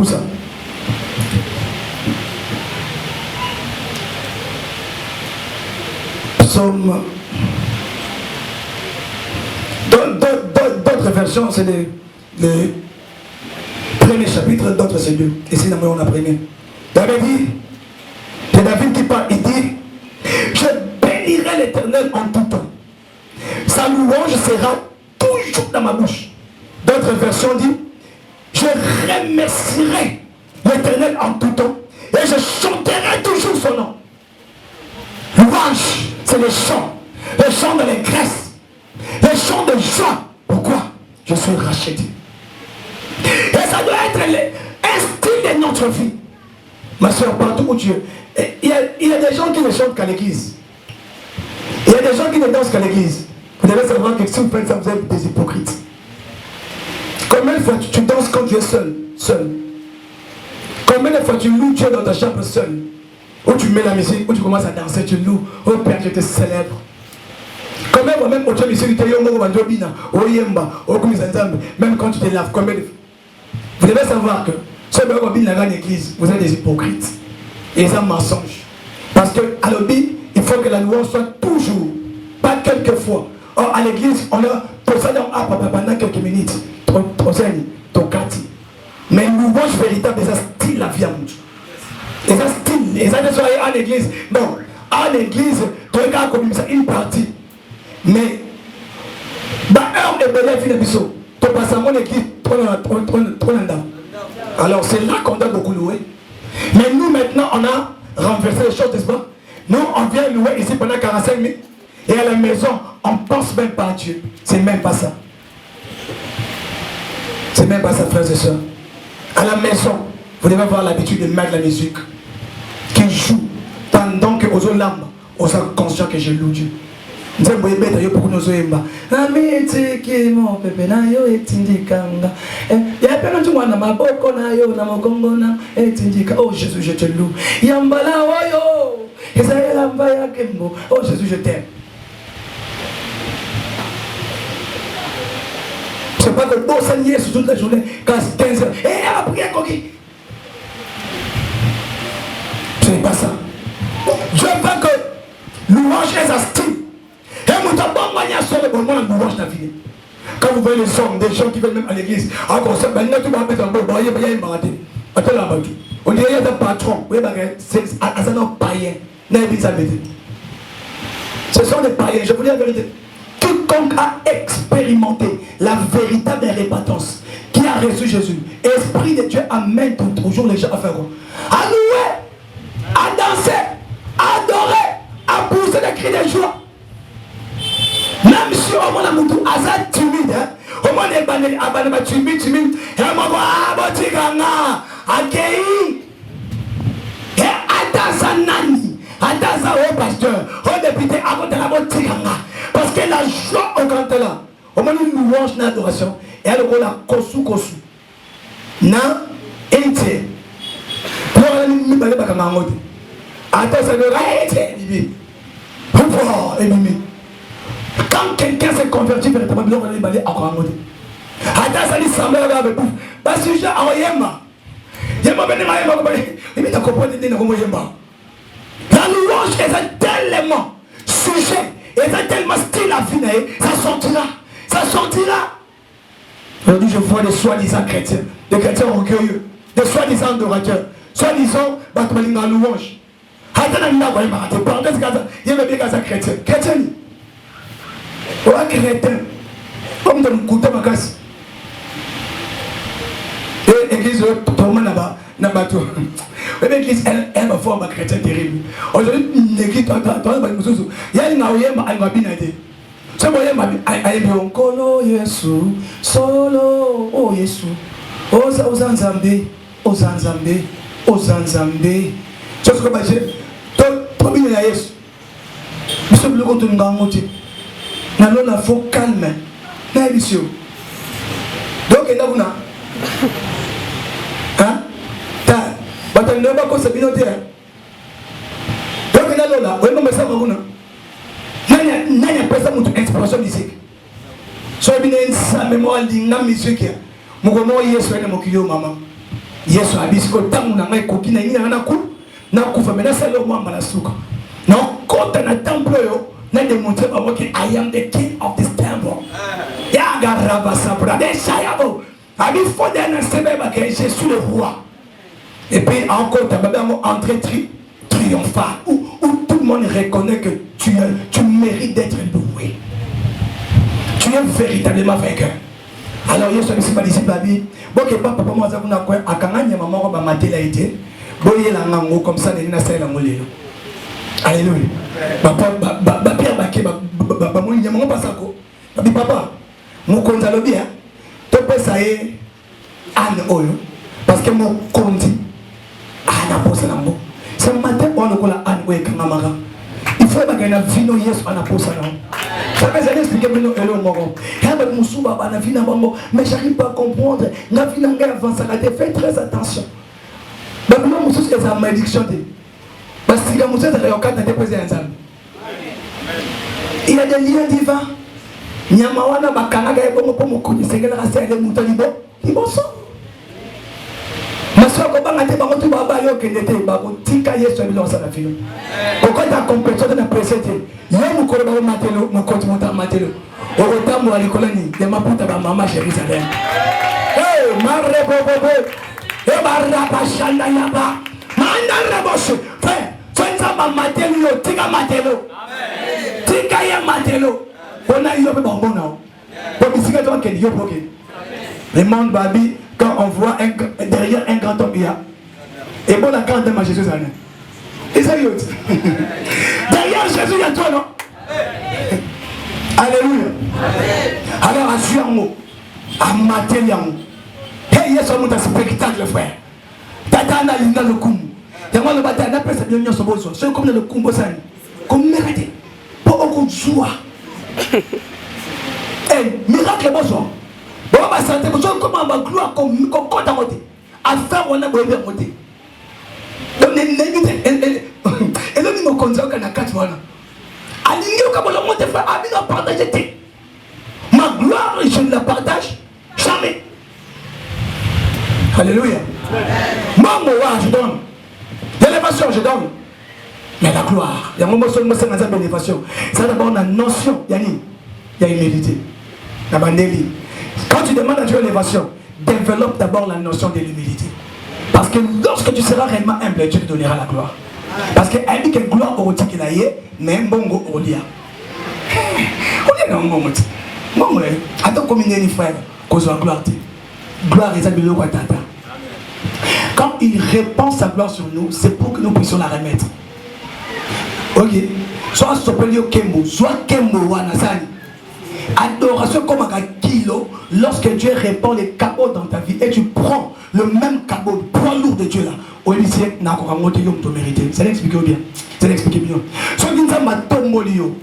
Où ça? Psaume. D'autres versions, c'est les premiers chapitres, d'autres c'est deux. Ici, on a premier. David dit, c'est David qui parle, il dit, je bénirai l'Éternel en tout temps. Sa louange sera toujours dans ma bouche. D'autres versions disent, je remercierai l'Éternel en tout temps et je chanterai toujours son nom. Louange, c'est les chants de l'allégresse, les chants de joie. Pourquoi? Je suis racheté. Et ça doit être un style de notre vie. Ma soeur, partout où tu es, il y a des gens qui ne chantent qu'à l'église. Il y a des gens qui ne dansent qu'à l'église. Vous devez savoir que si vous faites ça, vous êtes des hypocrites. Combien de fois tu danses quand tu es seul? Combien de fois tu loues Dieu dans ta chambre seul? Où tu mets la musique, où tu commences à danser, tu loues. Oh Père, je te célèbre. Combien de fois même même quand tu te laves, combien de fois? Vous devez savoir que ceux qui ont dans l'église, vous êtes des hypocrites. Et c'est un mensonge. Parce qu'à l'obéi, il faut que la louange soit toujours, pas quelques fois. Or, à l'église, on a pendant quelques minutes. Mais une louange véritable, c'est un style la vie à nous. Et ça style, et ça soyez à l'église. Non, à l'église, tu regardes comme ça, une partie. Mais, dans un et bel vie de biseau, tu passes à mon église, alors c'est là qu'on doit beaucoup louer. Mais nous maintenant, on a renversé les choses, n'est-ce pas? Nous, on vient louer ici pendant 45 minutes. Et à la maison, on ne pense même pas à Dieu. C'est même pas ça. C'est même pas ça, frères et sœurs. À la maison, vous devez avoir l'habitude de mettre la musique qui joue pendant que aux autres lames, on soit conscient que je loue Dieu. Nous avons beaucoup beaucoup de choses. Oh Jésus, je te loue. Oh Jésus, je t'aime. C'est pas que bon Seigneur sur toute la journée, quand c'est 15 heures, et elle a prié coquille. Ce n'est pas ça. Je veux que louange est un style. Et nous avons manière sur le bon moment de louange dans la vie. Quand vous voyez les hommes, des gens qui viennent même à l'église, encore ça, ben là tu vas mettre un peu, il y a une baraté. Attends là, on dirait qu'il y a un patron, oui, c'est un païen. Ce sont des païens, je vous dis la vérité. Quiconque a expérimenté la véritable répentance qui a reçu Jésus, Esprit de Dieu amène toujours les gens à faire quoi? À louer, à danser, à adorer, à pousser des cris de joie. Même si au moins la moutou a timide, au moins les banés à timide, et à moi à botiganga, à Kéhi, et à Tazanani, à Tazao pasteur, au député à côté de la botiganga. Parce que la joie au grand là, au moment où nous louange dans l'adoration, et elle a kosu. Na, ente. Pour aller nous parler par Kamangode. Attends, ça veut rien. Quand quelqu'un s'est converti véritablement, il va aller parler à Kamangode. Attends, ça dit ça me regarde. Parce que j'ai envoyé ma. Yema bene ma yema bene. Il m'a compris de nous yema. La louange est tellement sujet. Et ça tellement style à finir, ça sortira. Aujourd'hui, je vois des soi-disant chrétiens, des chrétiens orgueilleux, des soi-disant adorateurs, soi-disant batmalinga louange. Attends, il y a un chrétien. Chrétien. Un chrétien. Comme dans le couteau de ma casse. Et l'église, tout le monde là-bas. L'église, elle va faire un chrétien terrible. Aujourd'hui, l'église, il y a une albinade. C'est moi, il y a un colo, Yesu, solo, oh Yesu, oh Zanzambe, oh Zanzambe, oh Zanzambe. C'est ce que je dis. Tout le monde est Yesu. Nous sommes le contre nous gagnons. Nous avons un faux calme. Nous avons un donc, il y a un hein? Bata ne pas cause binoté. Donc il y a là, oui mais ça maguna. Nanya pesa mutu inspiration musique. So bien sa mémoire linga musique. Mugomo Yesu ene mokiyo mama. Yesu abisko tangu na ngai koki na ina na ku na kufa mena selo mwamba na suka. Na kota na temple yo na démontrer ba moi que I am the king of this temple. Ya garaba sabra de shayabo. Abi fodé na sebe ba que je suis le roi. Et puis encore tu vas entrer triomphal où tout le monde reconnaît que tu mérites d'être loué. Tu es véritablement vainqueur. Alors, je suis pas disciple. Bon, que papa, moi, ça vous a quoi? À quand il y a maman, va mater la été. Bon, il y a la langue comme ça, il y a la molle. Alléluia. Papa, Pierre Baké, papa, moi, il y a mon passako. Papa, mon compte à l'objet. Tu peux ça y Anne Oyo. Parce que mon compte, Anne a posé la mot. Ce matin, on a la Anne Oyo Kamamara. Il faut que la vie no yes on a posé la mot. Ça veut dire expliquer que nous allons mourir. Mais j'arrive pas à comprendre. La vie n'a pas avancé. Fais très attention. Mais comment vous savez que ça malédiction? Parce que vous savez que il y a des liens divins. Nyamawana bakanaga ebo mo koni sengela ka sele mutalibo. Iboso. Masoko banga te bango tu baba yo kendete babo tika Yesu bilo sa na filo. Okota compétition na presete. Yo mu ko ba matelo mu ko monta matelo. Okotambo alikolani ya maputa ba mama Jérusalem. Hey, marre bobo. E barra bashanda yaba. Manda rebosh. Fenza ba matelo yo tika matelo. Amen. Tika ya matelo. On a eu un peu bon now. Le monde babi, quand on voit derrière un grand homme, il y a. Et bon, la grande dame à Jésus, et ça y est. Derrière Jésus, il y a toi, non? Alléluia. Alors, assure-moi, à mater l'homme. Hey, yes, on a un spectacle, frère. Tata, on a le coup. Et moi, le bataille, on appelle ça bien, son besoin. C'est comme le coup, comme mérité. Pour beaucoup de joie. Miracle besoin. Bon, bah, ça te besoin comment va gloire comme compte à monter. À faire, on a besoin de monter. Donc, et là, nous me considérons qu'on a 4 mois. Aligné au Cameroun, mon frère, à nous partager. Ma gloire, je ne la partage jamais. Alléluia. Moi, je donne. L'élévation, je donne. Mais la gloire, il y a un moment où c'est une élévation. Ça d'abord la notion, il y a humilité. Quand tu demandes à Dieu l'élévation, développe d'abord la notion de l'humilité. Parce que lorsque tu seras réellement humble, Dieu te donnera la gloire. Parce qu'elle dit que gloire au tic qu'il a y mais un bon go au lia. On est dans un moment. Moi, attends comme il y a une frère, cause de gloire. Gloire est à Bilo Watata. Quand il répand sa gloire sur nous, c'est pour que nous puissions la remettre. Ok, soit Sopelio Kembo, soit Kembo Wanasani. Adoration comme un kilo, lorsque Dieu répand les cabots dans ta vie et tu prends le même cabot, le poids lourd de Dieu là, au lycée, n'a qu'à monter yom te mériter. Ça l'explique bien. Ça l'explique bien. Soit qui n'a pas tombolio,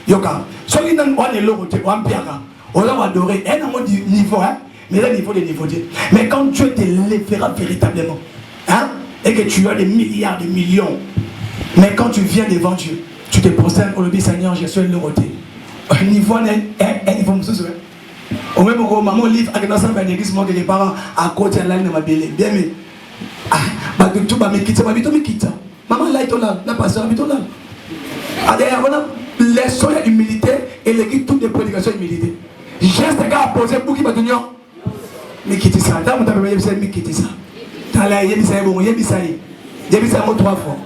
yoka. Soit qui n'a pas de l'eau, tu vas piaga. On l'a adoré. Et dans mon niveau, hein, mais là niveau des niveaux. Mais quand Dieu te l'élèvera véritablement, hein, et que tu as des milliards, des millions. Mais quand tu viens devant Dieu, tu te prosternes au lobby Seigneur, je suis le roté. Niveau niveau monsieur. Au même moment, maman livre avec dans sa église, moi que les parents à côté de la ligne de ma belle. Bien mais bah tout bah me quitte, bah vite me quitte. Maman là est là, la pasteur vite là. Allez, on a leçon d'humilité et les guides toutes les prédications d'humilité. Geste gars à poser pour qui va tenir. Me quitte ça. Dans mon tableau, il me quitte ça. Dans la il ça bon, il ça y. J'ai vu ça 3 fois.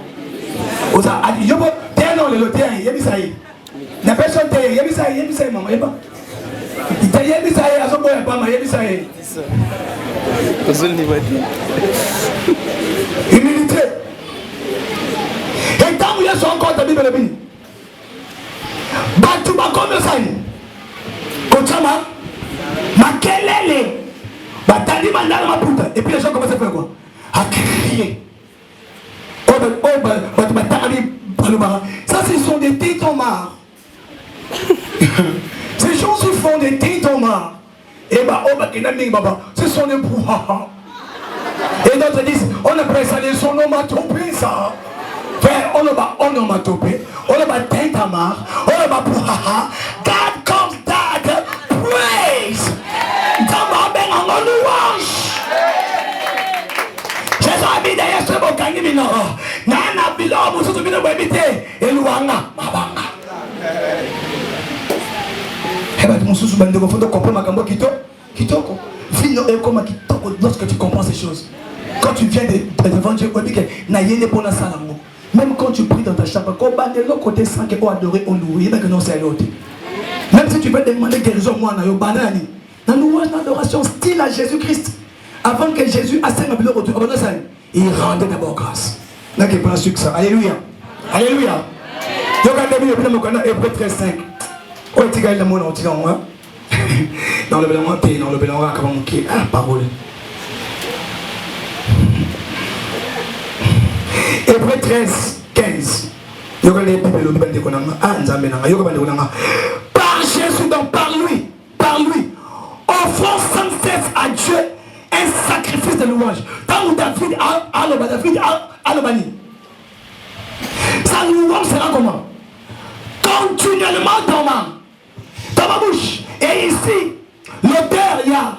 Oza adi yobo teno le loté yebisa yi na personne te yebisa yi mama yeba ite yebisa yi aso boya pa ma yebisa yi ozul ni badi humilité et tant que Yesu encore ta bible bini batu ba comme ça ni kochama makelele batali mandala maputa et puis les gens commencent à faire quoi à crier. Ça, ce sont des tétomards. Ces gens se font des tétomards. Et bah, ce sont des brouhahas. Et d'autres disent, on appelle ça des onomatopées, ça. Frère, on va onomatopée, on va tétomard, on va brouhaha. God comes that praise. Dans ma belle en louange. bino nana bilo mususu bino bwebite eluanga mabanga eba mususu bande ko foto comprendre makambo kitoko vino e comme kitoko lorsque tu comprends ces choses. Quand tu viens devant Dieu, même quand tu pries dans ta chambre, le côté saint qui est adoré, on loue, que non c'est l'autre. Même si tu veux demander guérison, moi, dans louange, l'adoration, style à Jésus-Christ. Avant que Jésus assène le retour, il rendait d'abord grâce. Là, il prend succès. Alléluia. Alléluia. Hébreu 13:5. Oh, tu gagnes le mot dans le blanc, dans le blanc, comment manquer la parole. Hébreu 13:15. Par Jésus, donc par lui, offrons sans cesse à Dieu un sacrifice de louange. Tant où David a le bani. Sa louange sera comment? Continuellement dans ma bouche. Et ici, l'auteur, il y a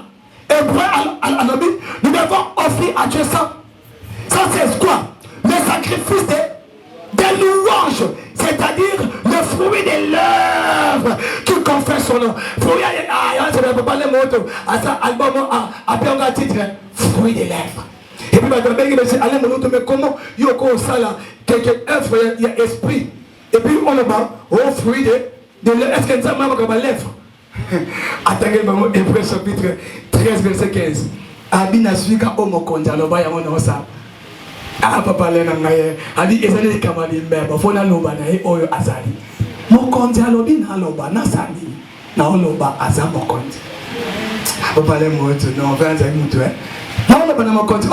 Hébreu, nous devons offrir à Dieu ça. Ça c'est quoi? Le sacrifice des louanges, c'est-à-dire le fruit des lèvres qui confesse son nom. Fruit des lèvres. Et puis mais comment il y a esprit. Et puis on le bat au fruit des lèvres. Est-ce que ça m'a comme lèvres? Attendez, Hébreu chapitre 13 verset 15. Abina suika omo konja no baya ono sa. Ah papa lena ngaye ali ezali kamali mbeba fona loba na oyo azali mokonzi alobi na loba na sali na loba aza mokonzi papa le moto non venza mutu na loba na mokonzi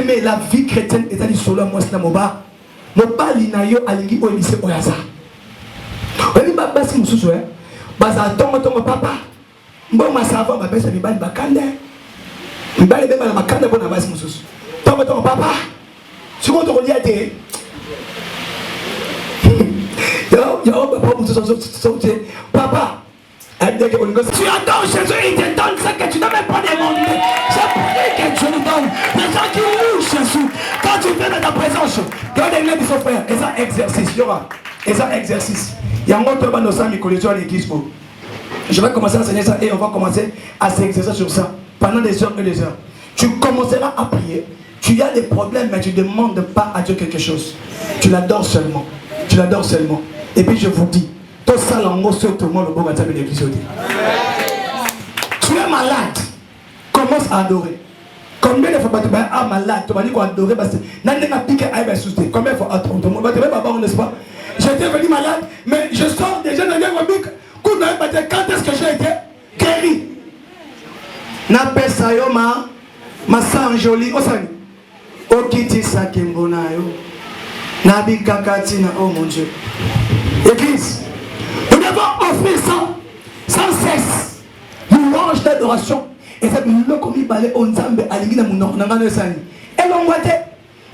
mais la vie chrétienne ezali solo moi na moba mobali na yo alingi oyo bise oyaza oni baba si mususu baza tongo papa mboma sava babesa mibali bakande mibali beba na bakande bona basi mususu ton papa, tu comptes te dire papa, tu adores Jésus, il te donne ce que tu n'as même pas demandé. J'ai pris que Dieu nous donne. Les gens qui louent Jésus, quand tu viens dans ta présence, regardez les son frère, et ça exercice, il y aura, et ça exercice. Il y a un autre dans nos amis collections à l'église. Je vais commencer à enseigner ça et on va commencer à s'exercer sur ça pendant des heures et des heures. Tu commenceras à prier. Tu as des problèmes, mais tu ne demandes pas à Dieu quelque chose. Tu l'adores seulement. Tu l'adores seulement. Et puis je vous dis, tout ça, tout le monde, tu es malade. Commence à adorer. Combien de fois tu es malade? Tu vas dire qu'on adorer parce que combien de fois n'est-ce pas? J'étais venu malade, mais je sors déjà dans les quand est-ce que j'ai été guéri? N'appelle ça ma sang joli. Okiti sakimbonayo Nabi Kakatina, oh mon Dieu. Église, nous devons offrir sans cesse louange d'adoration. Et ça nous l'a commis par les onzambe à l'égide de mon nom. Et l'on voit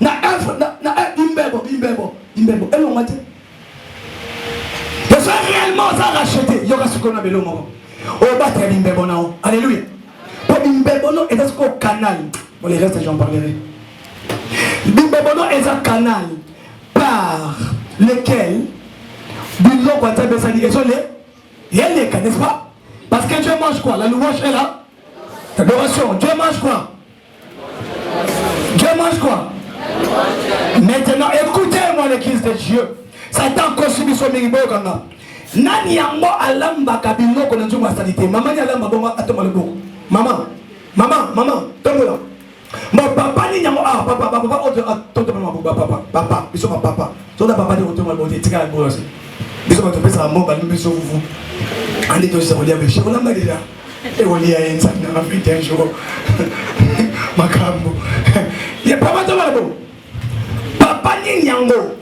na imbebo. Et l'on voit je suis réellement racheté. Il y aura ce qu'on a besoin. Au bas de l'imbebo. Alléluia. Pour l'imbebo, et est-ce qu'au canal, pour les restes, j'en parlerai. Bimbebono est un canal par lequel Biloko Tabesani est sonné. Il y a les cas, n'est-ce pas? Parce que Dieu mange quoi? La louange est là. L'adoration. Dieu mange quoi? Dieu mange quoi? Maintenant, écoutez-moi l'église de Dieu. Satan consume son miribo kanga. Nani yango alamba kabino ko nanzu masalite. Maman ni alamba bonga atoma le boko. Maman, tombola. Mon papa ni nyamo papa papa biso papa so da papa de otoma le boko tika le boko. Biso ba topesa mo ba biso vuvu. Andi to sa olia be she ona madira. E olia yenza na afite un jour. Makambo. Ya papa toma le boko. Papa ni nyango.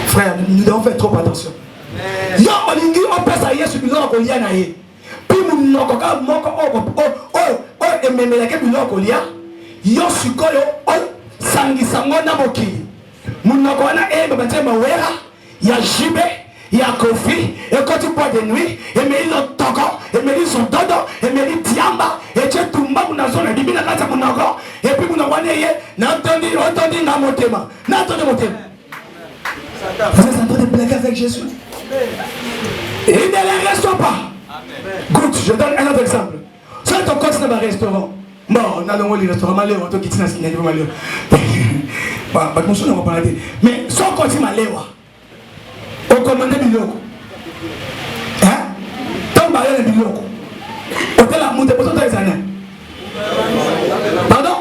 Frère, nous devons faire trop attention. On peut s'aller sur le bureau. Puis nous avons il y a Kofi, et quand tu bois de nuit, et me dit le togo, et me dit son dodo, et me dit tiamba, et tu es tout m'a mon azon, et bibi na kasa mon ago, et puis mon awane ye, n'a entendu na motema, n'a entendu motema. Vous êtes en train de blaguer avec Jésus. Et il ne les reste pas. Good, je donne un autre exemple. Si tu continues dans un restaurant, bon, on a le restaurant malheureux, on a quitté dans ce qu'il y a malheureux. Mais si on continue à aller, on commande des biloko. Hein? Tant barrière des biloko. On te la monte pour toutes les années. Pardon?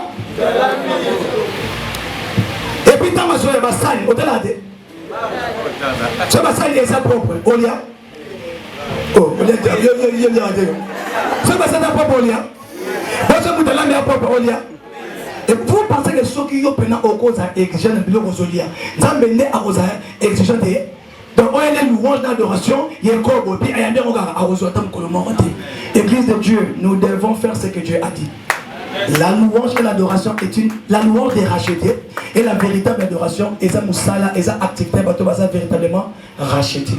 Et puis tant ma soeur va salir, on te l'a dit. Ça va salir et ça propre. Olia. Oh, Olia, ça va salir propre Olia. Parce que vous avez la propre Olia. Et vous pensez que ceux qui ont pena au cause à exiger le biloko Olia, ça mène à cause à exiger des. Donc on a les louanges d'adoration, il y a un corps, puis il y a des regards à Rosotam que le monde dit. Église de Dieu, nous devons faire ce que Dieu a dit. La louange et l'adoration est une. La louange est rachetée et la véritable adoration est un moussala, est un activité, bateau basa véritablement racheté.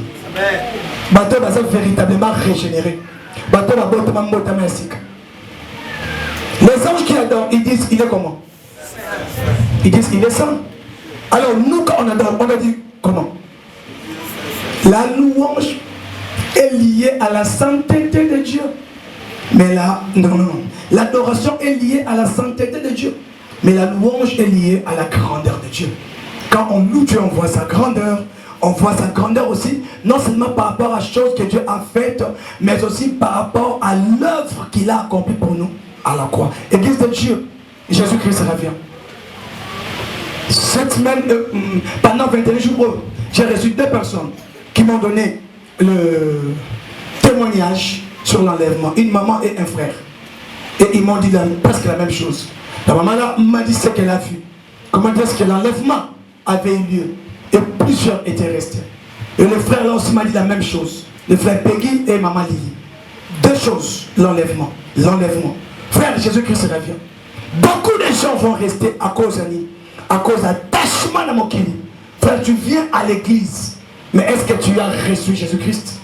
Bateau basa véritablement régénéré. Bateau basa ainsi. Les anges qui adorent, ils disent il est comment? Ils disent il est saint. Alors nous quand on adore, on a dit comment? La louange est liée à la sainteté de Dieu. Mais là, non. L'adoration est liée à la sainteté de Dieu. Mais la louange est liée à la grandeur de Dieu. Quand on loue Dieu, on voit sa grandeur. On voit sa grandeur aussi, non seulement par rapport à choses que Dieu a faites, mais aussi par rapport à l'œuvre qu'il a accomplie pour nous à la croix. Église de Dieu, Jésus-Christ revient. Cette semaine, pendant 21 jours, j'ai reçu 2 personnes qui m'ont donné le témoignage sur l'enlèvement, une maman et un frère. Et ils m'ont dit presque la même chose. La maman là m'a dit ce qu'elle a vu. Comment est-ce que l'enlèvement avait eu lieu. Et plusieurs étaient restés. Et le frère là aussi m'a dit la même chose. Le frère Peggy et maman Lily. 2 choses, l'enlèvement. L'enlèvement. Frère, Jésus-Christ revient. Beaucoup de gens vont rester à cause d'attachement à mon kili. Frère, tu viens à l'église. Mais est-ce que tu as reçu Jésus-Christ?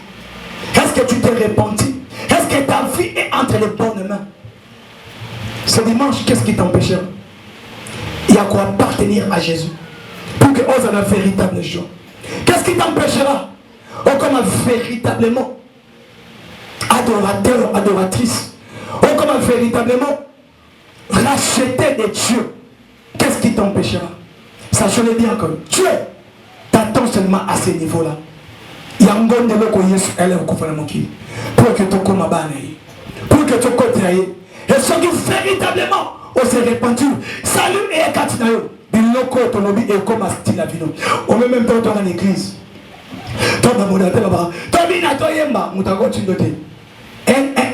Est-ce que tu t'es repenti? Est-ce que ta vie est entre les bonnes mains? Ce dimanche, qu'est-ce qui t'empêchera? Il y a quoi appartenir à Jésus pour que ose la véritable joie. Qu'est-ce qui t'empêchera? Oh, comme véritablement adorateur, adoratrice. Oh, comme véritablement racheté de Dieu. Qu'est-ce qui t'empêchera? Sachez-le bien que Dieu t'attend seulement à ce niveau-là. Il y a un bon de l'eau Yesu elle est au pour que tu commes pour que tu continues. Et ceux qui véritablement ont se répandu, salut et katinayo. Il loko tonobi et comme style la vie. Au même temps dans l'église.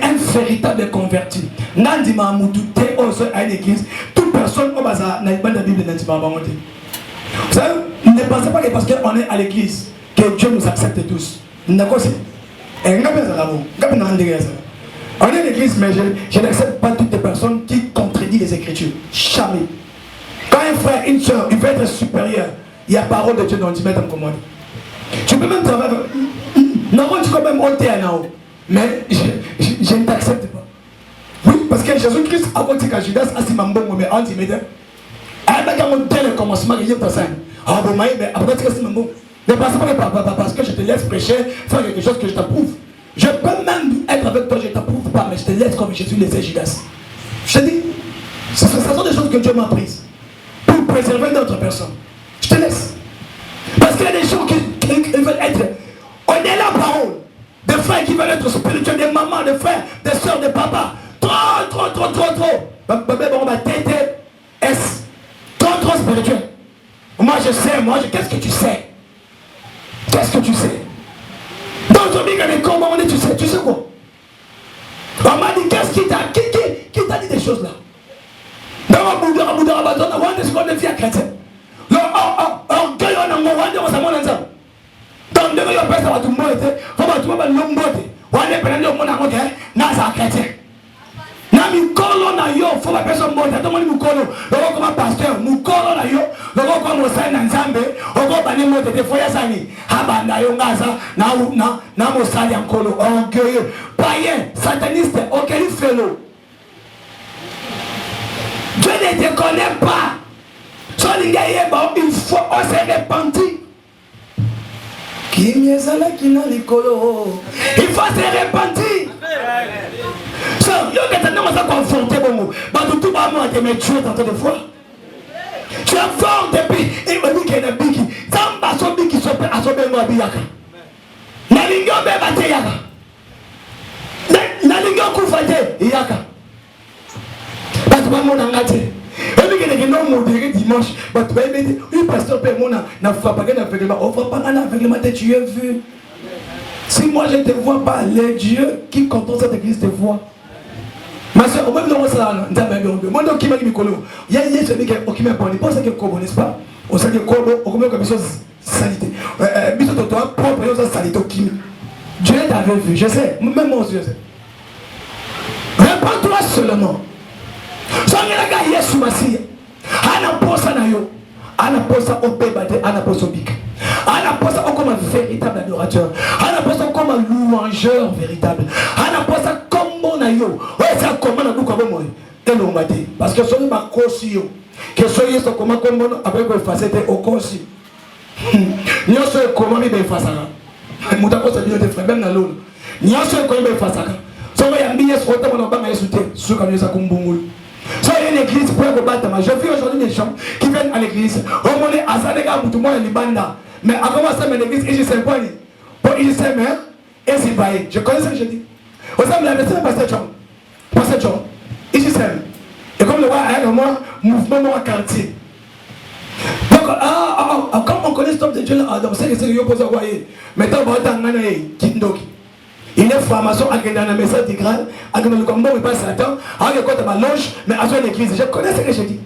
Un véritable converti. Nandima Moutouté à une église. Toute personne au bazar n'a pas de Bible Nandima Bamoté. Vous savez, ne pensez pas que parce qu'on est à l'église que Dieu nous accepte tous. D'accord, c'est. On est à l'église, mais je n'accepte pas toutes les personnes qui contredisent les Écritures. Jamais. Quand un frère, une soeur, il veut être supérieur, il y a parole de Dieu dans le mettre en commande. Tu peux même travailler. Non, tu peux même monter en haut. Mais je ne t'accepte pas. Oui, parce que Jésus-Christ a dit que Judas a dit que mais anti-médecin. Le commencement de ah bon, mais après que c'est bon. Ne passe pas parce que je te laisse prêcher, faire quelque chose que je t'approuve. Je peux même être avec toi, je ne t'approuve pas, mais je te laisse comme Jésus laissait Judas. Je te dis, ce sont des choses que Dieu m'a prises pour préserver d'autres personnes. Je te laisse. Parce qu'il y a des gens qui veulent être. On est la parole. Des frères qui veulent être spirituels, des mamans, des frères, des soeurs, des papas. Trop. On va têter. S. Trop spirituel. Moi je sais, qu'est-ce que tu sais? Qu'est-ce que tu sais? Dans ton big avec comment on est, tu sais quoi? On m'a dit, qu'est-ce qui t'a dit des choses là? Dans mon bouddha, on a ce qu'on est fier chrétien. On a donc, de la personne va tout le monde, il faut que tout le monde on est prêt à dire que chrétien. Nami kolo na yo, faut la personne monte, tout le monde nous kolo. Donc, comme pasteur, nous kolo na yo, loko kwa mosali na nzambe oko bani moto te foya sani habanda yo ngaza na mosali ankolo orgueilleux païen sataniste auquel il fait l'eau. Dieu ne te connaît pas. Il faut se repentir. Il faut se repentir. Tu as fort depuis. Il m'a dit qu'il y a un biki. Samba son biki sope a sobe mo abiyaka. Nalingo be bate yaka. Nalingo kufate yaka. Batu ba mo nangate. Et puis il y a un modéré dimanche. Batu ba me dit, oui pasteur père mon na frappe pas aveuglement. On va pas un aveuglement de tu as vu. Si moi je ne te vois pas, les dieux qui contrôlent cette église te voient. Ma soeur, au même moment, ça, moi, donc, qui m'a dit, il y a celui qui m'a parlé, pas ça que Kobo, n'est-ce pas? On sait que Kobo, on commence comme chose salité. Biso de toi, propre, on sait salité, qui Dieu t'avait vu, je sais, même moi aussi, je sais. Réponds-toi seulement. Sans que la Yesu Massi, Ana posa na yo, Ana posa au pébate, Ana posa au bic. Ana posa comme un véritable adorateur, Ana posa comme un louangeur véritable, Ana posa comme mon ayo. Ça comment on a beaucoup moi. Tel on m'a dit parce que son ma cosio que soyez ce comment comme après que facette au cosi. Nyo so comment mi be fasaka. Muta ko sa bien de frère même na lolo. Nyo so comment be fasaka. So ya mbiye so ta mona banga yesu te so ka nyosa kumbungulu. So il y a une église pour combattre. Je vis aujourd'hui des gens qui viennent à l'église. Au moment où Azadega Moutouma et Libanda. Mais avant ça, mais l'église, et je sais pas. Pour il s'aime, et c'est baillé. Je connais ça, je dis. Vous savez, la médecine, pasteur John. Pasteur John. Et je sais. Et comme le roi a un mouvement à quartier. Donc, comme on connaît Stop de Dieu, donc c'est que c'est le opposé à quoi. Maintenant, on va t'engager Kindoki. Il est franc-maçon avec un message d'Igral, avec le combat où il passe Satan, avec le côté de ma loge, mais à son église. Je connais ce que je dis.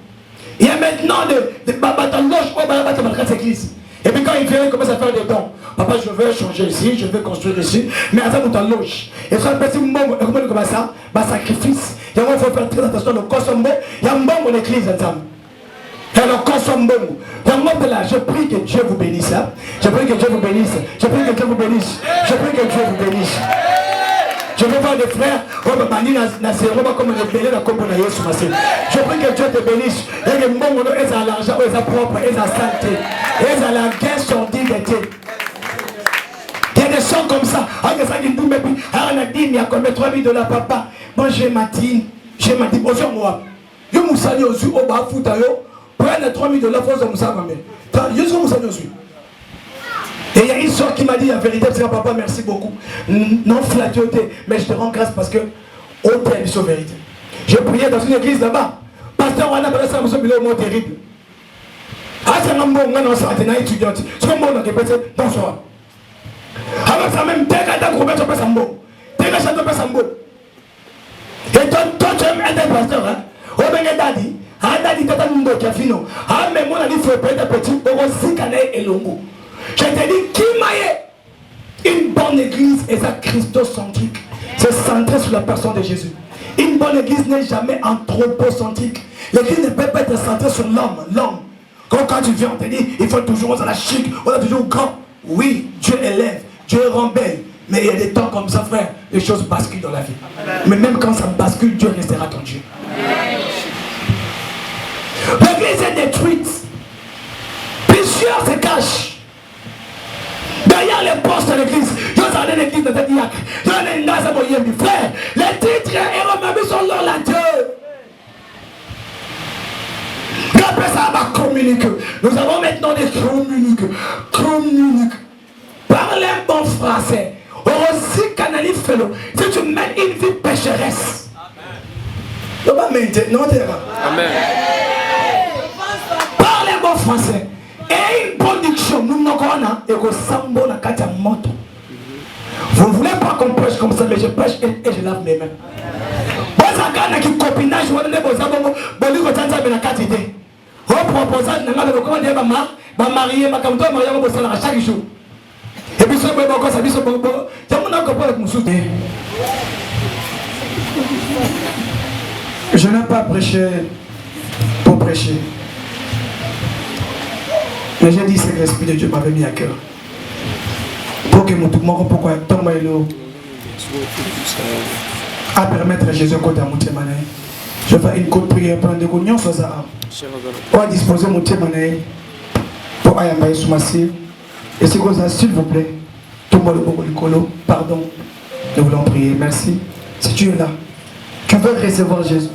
Il y a maintenant de battre loge au bas de ma église. Et puis quand il vient, il commence à faire des dons. Papa, je veux changer ici, je veux construire ici, mais attends, ta loge. Et ça, petit moment, comment il commence ça? Sacrifice. Il y a un faut faire très attention, le consomme. Il y a un bon mon église, ensemble. Et le consomme bon. De là, je prie que Dieu vous bénisse. Je prie que Dieu vous bénisse. Je prie que Dieu vous bénisse. Je prie que Dieu vous bénisse. Je veux voir des frères, comme je prie que Dieu te bénisse. Et que mon monde est à l'argent, est à propre, est à santé, est à la guerre sordide. Il y a des sons comme ça. On a dit, il y a combien 3 000 $, papa. Moi, j'ai ma dîme. J'ai ma dîme. Bonjour, moi. Je me salue aux yeux, au bas, foutayo. Prenez 3 000 $, faut me saluer. Je suis me salue aux yeux. Et il y a une soeur qui m'a dit la vérité, parce que papa, merci beaucoup. Non flatteté, mais je te rends grâce parce que on t'a dit sa vérité. J'ai prié dans une église là-bas. Pasteur, on a parlé ça, c'est un mot terrible. Ah, c'est un mot, on a sorti une étudiante. C'est un mot qui peut être bonsoir. Alors, ça même, dès que tu as trouvé, tu peux s'en mot. Dès que tu peux s'en mot. Et toi, tu aimes être pasteur, hein? Oh, ben, daddy. Ah, daddy, tu as un mot qui a fini. Ah, mais moi, on a dit, il faut être petit, pour aussi caner et longo. Je te dis, qui m'a une bonne église est ça christocentrique. C'est centré sur la personne de Jésus. Une bonne église n'est jamais anthropocentrique. L'église ne peut pas être centrée sur l'homme. Quand tu viens, on te dit, il faut toujours à la chic, on a toujours grand. Oui, Dieu élève, Dieu rend belle. Mais il y a des temps comme ça, frère, les choses basculent dans la vie. Mais même quand ça bascule, Dieu restera ton Dieu. L'église est détruite. Plusieurs se cachent. Derrière les postes de l'église, je vous ai l'église de cette diacre. Je vous ai une frère. Les titres et remèmes sont là, la Dieu. Après ça, on va communiquer. Nous avons maintenant des communiques. Parlez un bon français. Aussi canalise fellow. Si tu mènes une vie pécheresse. Amen. Parlez un bon français. Et une production, nous n'avons pas et moto. Vous ne voulez pas qu'on prêche comme ça, mais je prêche et je lave mes mains. Copinage, chaque jour. Et puis, je n'ai pas prêché pour prêcher. Mais j'ai dit, c'est que l'Esprit de Dieu m'avait mis à cœur. Pour que mon tout le monde, pourquoi tombe à permettre à Jésus côté à mon témoin. Je fais une courte prière pour de cognon sur ça. Pour disposer mon témoin pour Ayambaye Soumassi. Et c'est comme ça, s'il vous plaît, tout le monde, pardon, nous voulons prier. Merci. Si tu es là, tu veux recevoir Jésus.